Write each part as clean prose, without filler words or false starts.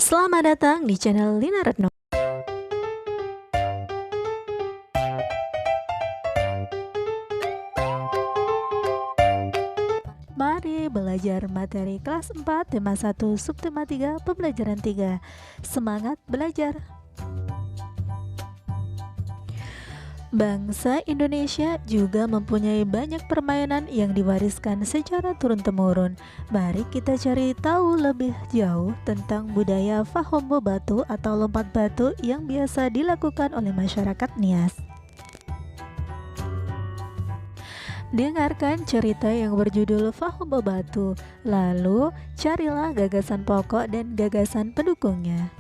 Selamat datang di channel Lina Retno. Mari belajar materi kelas 4 tema 1 subtema 3 pembelajaran 3. Semangat belajar. Bangsa Indonesia juga mempunyai banyak permainan yang diwariskan secara turun-temurun. Mari kita cari tahu lebih jauh tentang budaya Fahombo Batu atau lompat batu yang biasa dilakukan oleh masyarakat Nias. Dengarkan cerita yang berjudul Fahombo Batu, lalu carilah gagasan pokok dan gagasan pendukungnya.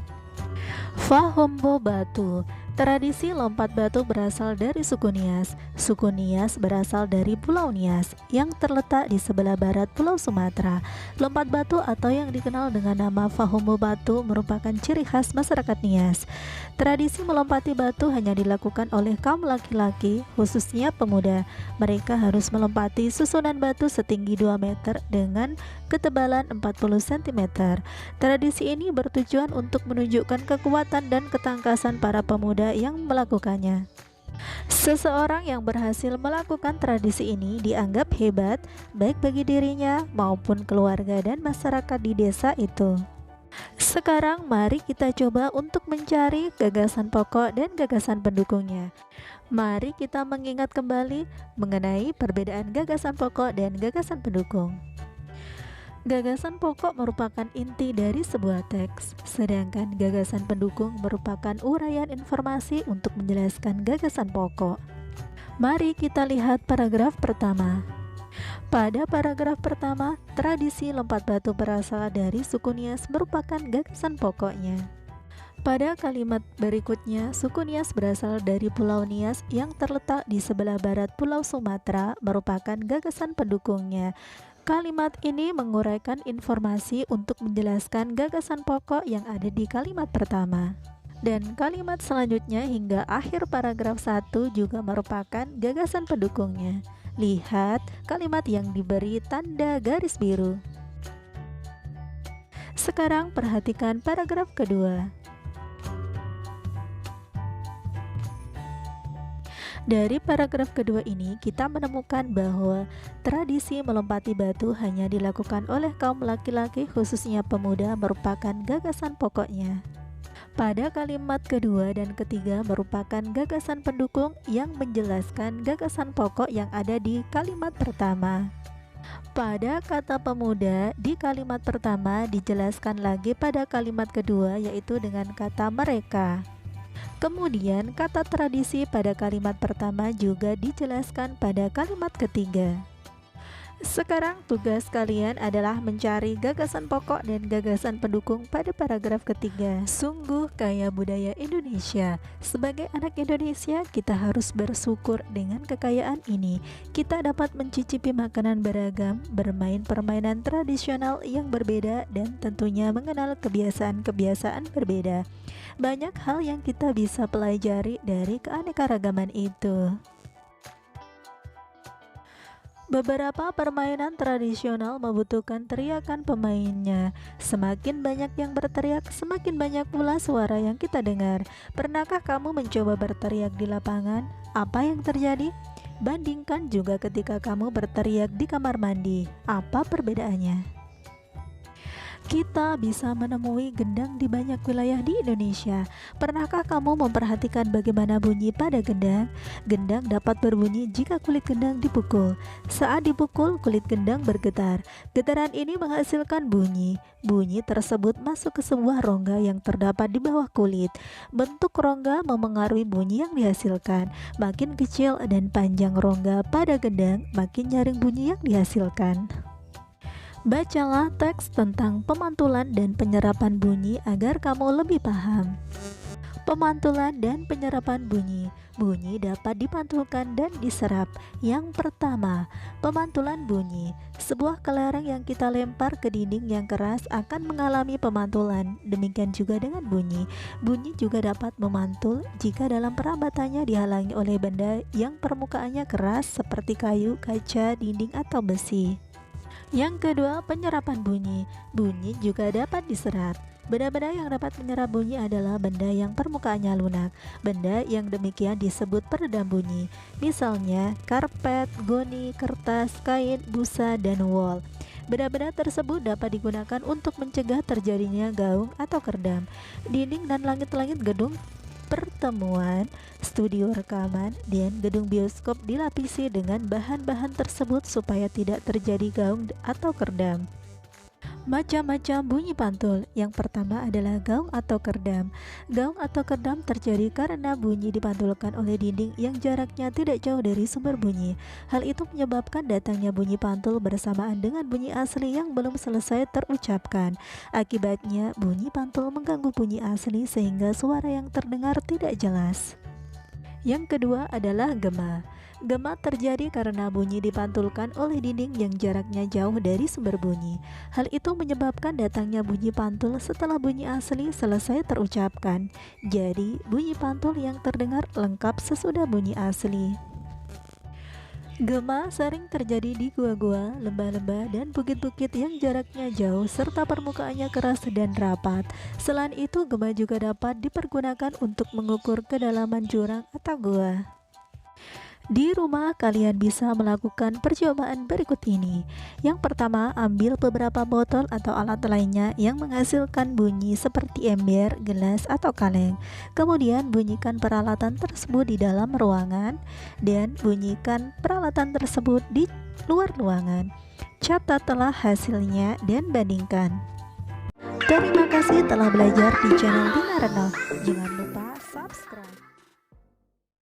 Fahombo Batu. Tradisi lompat batu berasal dari suku Nias. Suku Nias berasal dari Pulau Nias yang terletak di sebelah barat Pulau Sumatera. Lompat batu atau yang dikenal dengan nama Fahombo Batu merupakan ciri khas masyarakat Nias. Tradisi melompati batu hanya dilakukan oleh kaum laki-laki, khususnya pemuda. Mereka harus melompati susunan batu setinggi 2 meter dengan ketebalan 40 cm. Tradisi ini bertujuan untuk menunjukkan kekuatan dan ketangkasan para pemuda yang melakukannya. Seseorang yang berhasil melakukan tradisi ini dianggap hebat, baik bagi dirinya maupun keluarga dan masyarakat di desa itu. Sekarang mari kita coba untuk mencari gagasan pokok dan gagasan pendukungnya. Mari kita mengingat kembali mengenai perbedaan gagasan pokok dan gagasan pendukung. Gagasan pokok merupakan inti dari sebuah teks, sedangkan gagasan pendukung merupakan uraian informasi untuk menjelaskan gagasan pokok. Mari kita lihat paragraf pertama. Pada paragraf pertama, tradisi lompat batu berasal dari suku Nias merupakan gagasan pokoknya. Pada kalimat berikutnya, suku Nias berasal dari Pulau Nias yang terletak di sebelah barat Pulau Sumatera merupakan gagasan pendukungnya. Kalimat ini menguraikan informasi untuk menjelaskan gagasan pokok yang ada di kalimat pertama. Dan kalimat selanjutnya hingga akhir paragraf 1 juga merupakan gagasan pendukungnya. Lihat kalimat yang diberi tanda garis biru. Sekarang perhatikan paragraf kedua. Dari paragraf kedua ini kita menemukan bahwa tradisi melompati batu hanya dilakukan oleh kaum laki-laki khususnya pemuda merupakan gagasan pokoknya. Pada kalimat kedua dan ketiga merupakan gagasan pendukung yang menjelaskan gagasan pokok yang ada di kalimat pertama. Pada kata pemuda di kalimat pertama dijelaskan lagi pada kalimat kedua yaitu dengan kata mereka. Kemudian kata tradisi pada kalimat pertama juga dijelaskan pada kalimat ketiga. Sekarang tugas kalian adalah mencari gagasan pokok dan gagasan pendukung pada paragraf ketiga. Sungguh kaya budaya Indonesia. Sebagai anak Indonesia, kita harus bersyukur dengan kekayaan ini. Kita dapat mencicipi makanan beragam, bermain permainan tradisional yang berbeda, dan tentunya mengenal kebiasaan-kebiasaan berbeda. Banyak hal yang kita bisa pelajari dari keanekaragaman itu. Beberapa permainan tradisional membutuhkan teriakan pemainnya. Semakin banyak yang berteriak, semakin banyak pula suara yang kita dengar. Pernahkah kamu mencoba berteriak di lapangan? Apa yang terjadi? Bandingkan juga ketika kamu berteriak di kamar mandi. Apa perbedaannya? Kita bisa menemui gendang di banyak wilayah di Indonesia. Pernahkah kamu memperhatikan bagaimana bunyi pada gendang? Gendang dapat berbunyi jika kulit gendang dipukul. Saat dipukul, kulit gendang bergetar. Getaran ini menghasilkan bunyi. Bunyi tersebut masuk ke sebuah rongga yang terdapat di bawah kulit. Bentuk rongga memengaruhi bunyi yang dihasilkan. Makin kecil dan panjang rongga pada gendang, makin nyaring bunyi yang dihasilkan. Bacalah teks tentang pemantulan dan penyerapan bunyi agar kamu lebih paham. Pemantulan dan penyerapan bunyi. Bunyi dapat dipantulkan dan diserap. Yang pertama, pemantulan bunyi. Sebuah kelereng yang kita lempar ke dinding yang keras akan mengalami pemantulan. Demikian juga dengan bunyi. Bunyi juga dapat memantul jika dalam perambatannya dihalangi oleh benda yang permukaannya keras seperti kayu, kaca, dinding, atau besi. Yang kedua, penyerapan bunyi. Bunyi juga dapat diserap. Benda-benda yang dapat menyerap bunyi adalah benda yang permukaannya lunak. Benda yang demikian disebut peredam bunyi. Misalnya karpet, goni, kertas, kain, busa, dan wol. Benda-benda tersebut dapat digunakan untuk mencegah terjadinya gaung atau kerdam. Dinding dan langit-langit gedung pertemuan, studio rekaman, dan gedung bioskop dilapisi dengan bahan-bahan tersebut supaya tidak terjadi gaung atau kerdam. Macam-macam bunyi pantul. Yang pertama adalah gaung atau kerdam. Gaung atau kerdam terjadi karena bunyi dipantulkan oleh dinding yang jaraknya tidak jauh dari sumber bunyi. Hal itu menyebabkan datangnya bunyi pantul bersamaan dengan bunyi asli yang belum selesai terucapkan. Akibatnya, bunyi pantul mengganggu bunyi asli sehingga suara yang terdengar tidak jelas. Yang kedua adalah gema. Gema terjadi karena bunyi dipantulkan oleh dinding yang jaraknya jauh dari sumber bunyi. Hal itu menyebabkan datangnya bunyi pantul setelah bunyi asli selesai terucapkan. Jadi, bunyi pantul yang terdengar lengkap sesudah bunyi asli. Gema sering terjadi di gua-gua, lembah-lembah, dan bukit-bukit yang jaraknya jauh serta permukaannya keras dan rapat. Selain itu, gema juga dapat dipergunakan untuk mengukur kedalaman jurang atau gua. Di rumah kalian bisa melakukan percobaan berikut ini. Yang pertama, ambil beberapa botol atau alat lainnya yang menghasilkan bunyi seperti ember, gelas, atau kaleng. Kemudian bunyikan peralatan tersebut di dalam ruangan dan bunyikan peralatan tersebut di luar ruangan. Catatlah hasilnya dan bandingkan. Terima kasih telah belajar di channel Dina Renov. Jangan lupa subscribe.